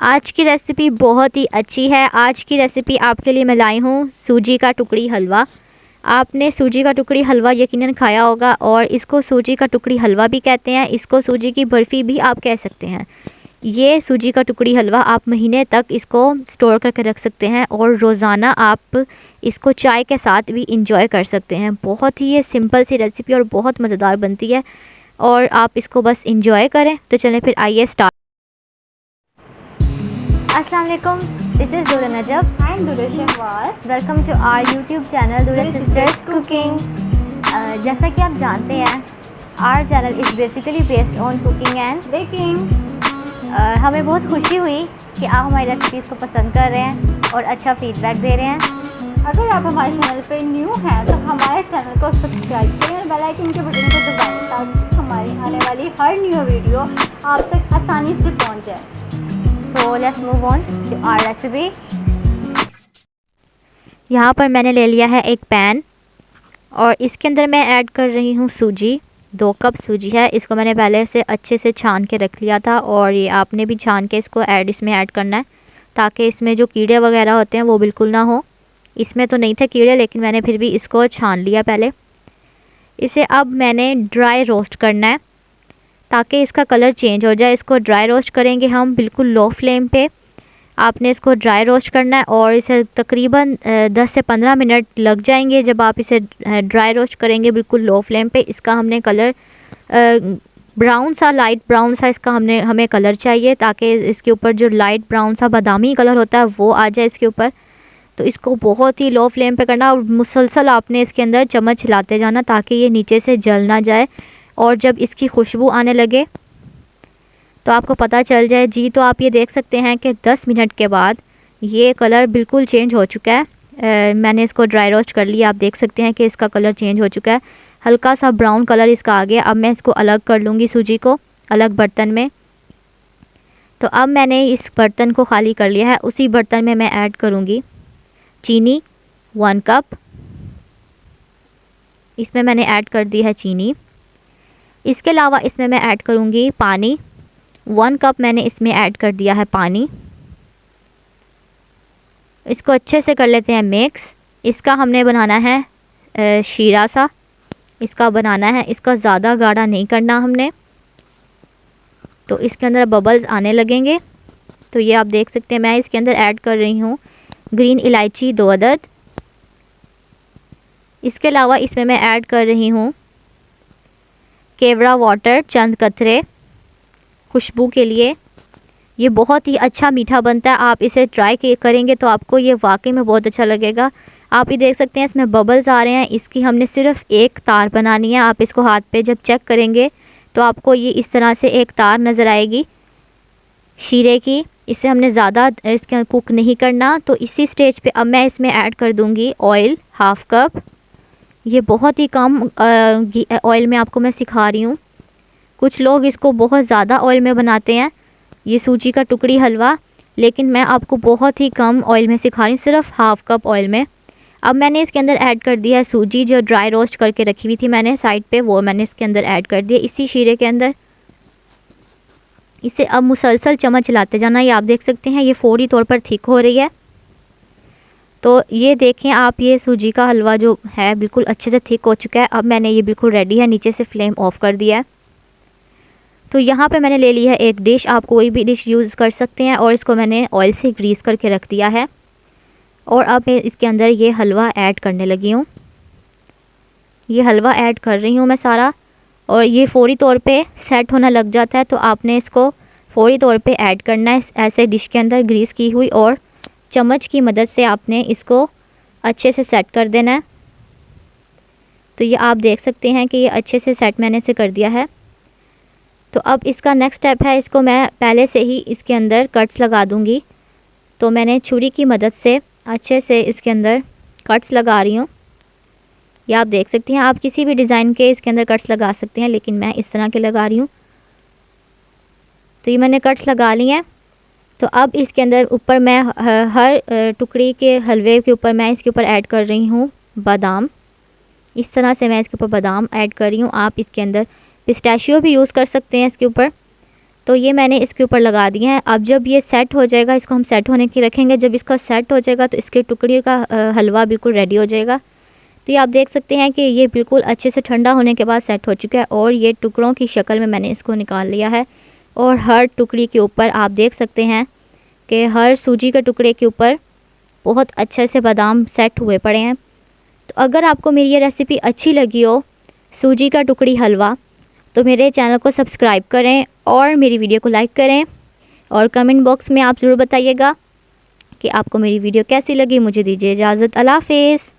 आज की रेसिपी बहुत ही अच्छी है। आज की रेसिपी आपके लिए मैं लाई हूँ सूजी का टुकड़ी हलवा। आपने सूजी का टुकड़ी हलवा यकीनन खाया होगा और इसको सूजी का टुकड़ी हलवा भी कहते हैं, इसको सूजी की बर्फ़ी भी आप कह सकते हैं। ये सूजी का टुकड़ी हलवा आप महीने तक इसको स्टोर करके रख सकते हैं और रोज़ाना आप इसको चाय के साथ भी इंजॉय कर सकते हैं। बहुत ही ये सिंपल सी रेसिपी और बहुत मज़ेदार बनती है और आप इसको बस इंजॉय करें। तो चलें फिर आइए स्टार्ट। अस्सलाम वालेकुम, this is Dura Najaf and Dura Shahwaz. Welcome to our YouTube channel Dura sisters cooking. जैसा कि आप जानते हैं our channel is basically based on cooking and baking. हमें बहुत खुशी हुई कि आप हमारी रेसिपीज़ को पसंद कर रहे हैं और अच्छा फीडबैक दे रहे हैं। अगर आप हमारे चैनल पर न्यू हैं तो हमारे चैनल को सब्सक्राइब करें और बेल आइकन के बटन को दबाएं ताकि हमारी आने वाली हर न्यू वीडियो आप तक आसानी से पहुंच जाए। So let's move on to our recipe. यहाँ पर मैंने ले लिया है एक पैन और इसके अंदर मैं ऐड कर रही हूँ सूजी। 2 कप सूजी है, इसको मैंने पहले से अच्छे से छान के रख लिया था और ये आपने भी छान के इसको इसमें ऐड करना है ताकि इसमें जो कीड़े वगैरह होते हैं वो बिल्कुल ना हो। इसमें तो नहीं थे कीड़े लेकिन मैंने फिर भी इसको छान लिया पहले। इसे अब मैंने ड्राई रोस्ट करना है ताकि इसका कलर चेंज हो जाए। इसको ड्राई रोस्ट करेंगे हम बिल्कुल लो फ्लेम पे। आपने इसको ड्राई रोस्ट करना है और इसे तकरीबन 10 से 15 मिनट लग जाएंगे जब आप इसे ड्राई रोस्ट करेंगे बिल्कुल लो फ्लेम पे। इसका हमने कलर ब्राउन सा, लाइट ब्राउन सा इसका हमें कलर चाहिए ताकि इसके ऊपर जो लाइट ब्राउन सा बादामी कलर होता है वो आ जाए इसके ऊपर। तो इसको बहुत ही लो फ्लेम पे करना और मुसलसल आपने इसके अंदर चम्मच हिलाते जाना ताकि ये नीचे से जल ना जाए। और जब इसकी खुशबू आने लगे तो आपको पता चल जाए जी, तो आप ये देख सकते हैं कि 10 मिनट के बाद ये कलर बिल्कुल चेंज हो चुका है। मैंने इसको ड्राई रोस्ट कर लिया, आप देख सकते हैं कि इसका कलर चेंज हो चुका है, हल्का सा ब्राउन कलर इसका आ गया। अब मैं इसको अलग कर लूँगी सूजी को अलग बर्तन में। तो अब मैंने इस बर्तन को खाली कर लिया है। उसी बर्तन में मैं ऐड करूँगी चीनी 1 कप। इसमें मैंने ऐड कर दी है चीनी। इसके अलावा इसमें मैं ऐड करूँगी पानी 1 कप मैंने इसमें ऐड कर दिया है पानी। इसको अच्छे से कर लेते हैं मिक्स। इसका हमने बनाना है शीरा सा इसका बनाना है, इसका ज़्यादा गाढ़ा नहीं करना हमने। तो इसके अंदर बबल्स आने लगेंगे। तो ये आप देख सकते हैं मैं इसके अंदर ऐड कर रही हूँ ग्रीन इलायची 2 अदद। इसके अलावा इसमें मैं ऐड कर रही हूँ केवड़ा वाटर चंद कतरे खुशबू के लिए। ये बहुत ही अच्छा मीठा बनता है, आप इसे ट्राई करेंगे तो आपको ये वाकई में बहुत अच्छा लगेगा। आप ये देख सकते हैं इसमें बबल्स आ रहे हैं। इसकी हमने सिर्फ एक तार बनानी है। आप इसको हाथ पे जब चेक करेंगे तो आपको ये इस तरह से एक तार नज़र आएगी शीरे की। इसे हमने ज़्यादा इसके कुक नहीं करना। तो इसी स्टेज पे अब मैं इसमें ऐड कर दूँगी ऑयल 1/2 कप। ये बहुत ही कम ऑयल में आपको मैं सिखा रही हूँ। कुछ लोग इसको बहुत ज़्यादा ऑयल में बनाते हैं ये सूजी का टुकड़ी हलवा, लेकिन मैं आपको बहुत ही कम ऑयल में सिखा रही हूँ, सिर्फ 1/2 कप ऑयल में। अब मैंने इसके अंदर ऐड कर दिया है सूजी जो ड्राई रोस्ट करके रखी हुई थी मैंने साइड पे, वो मैंने इसके अंदर ऐड कर दिया इसी शीरे के अंदर। इसे अब मुसलसल चम्मच हिलाते जाना। ये आप देख सकते हैं ये फौरी तौर पर थिक हो रही है। तो ये देखें आप, ये सूजी का हलवा जो है बिल्कुल अच्छे से थिक हो चुका है। अब मैंने ये बिल्कुल रेडी है, नीचे से फ्लेम ऑफ कर दिया है। तो यहाँ पे मैंने ले ली है एक डिश, आप कोई भी डिश यूज़ कर सकते हैं और इसको मैंने ऑयल से ग्रीस करके रख दिया है। और अब मैं इसके अंदर ये हलवा ऐड करने लगी हूँ। ये हलवा ऐड कर रही हूँ मैं सारा और ये फौरी तौर पे सेट होना लग जाता है। तो आपने इसको फौरी तौर पे ऐड करना है ऐसे डिश के अंदर ग्रीस की हुई और चम्मच की मदद से आपने इसको अच्छे से सेट कर देना है। तो ये आप देख सकते हैं कि ये अच्छे से सेट मैंने से कर दिया है। तो अब इसका नेक्स्ट स्टेप है, इसको मैं पहले से ही इसके अंदर कट्स लगा दूंगी। तो मैंने छुरी की मदद से अच्छे से इसके अंदर कट्स लगा रही हूँ। ये आप देख सकते हैं, आप किसी भी डिज़ाइन के इसके अंदर कट्स लगा सकते हैं, लेकिन मैं इस तरह के लगा रही हूँ। तो ये मैंने कट्स लगा लिए हैं। तो अब इसके अंदर ऊपर मैं हर टुकड़ी के हलवे के ऊपर मैं इसके ऊपर ऐड कर रही हूँ बादाम। इस तरह से मैं इसके ऊपर बादाम ऐड कर रही हूँ। आप इसके अंदर पिस्ताशियो भी यूज़ कर सकते हैं इसके ऊपर। तो ये मैंने इसके ऊपर लगा दिए हैं। अब जब ये सेट हो जाएगा, इसको हम सेट होने की रखेंगे। जब इसका सेट हो जाएगा तो इसके टुकड़ियों का हलवा बिल्कुल रेडी हो जाएगा। तो ये आप देख सकते हैं कि ये बिल्कुल अच्छे से ठंडा होने के बाद सेट हो चुका है और ये टुकड़ों की शक्ल में मैंने इसको निकाल लिया है। और हर टुकड़ी के ऊपर आप देख सकते हैं कि हर सूजी के टुकड़े के ऊपर बहुत अच्छे से बादाम सेट हुए पड़े हैं। तो अगर आपको मेरी ये रेसिपी अच्छी लगी हो, सूजी का टुकड़ी हलवा, तो मेरे चैनल को सब्सक्राइब करें और मेरी वीडियो को लाइक करें और कमेंट बॉक्स में आप ज़रूर बताइएगा कि आपको मेरी वीडियो कैसी लगी। मुझे दीजिए इजाज़त। अल्लाह हाफ़िज़।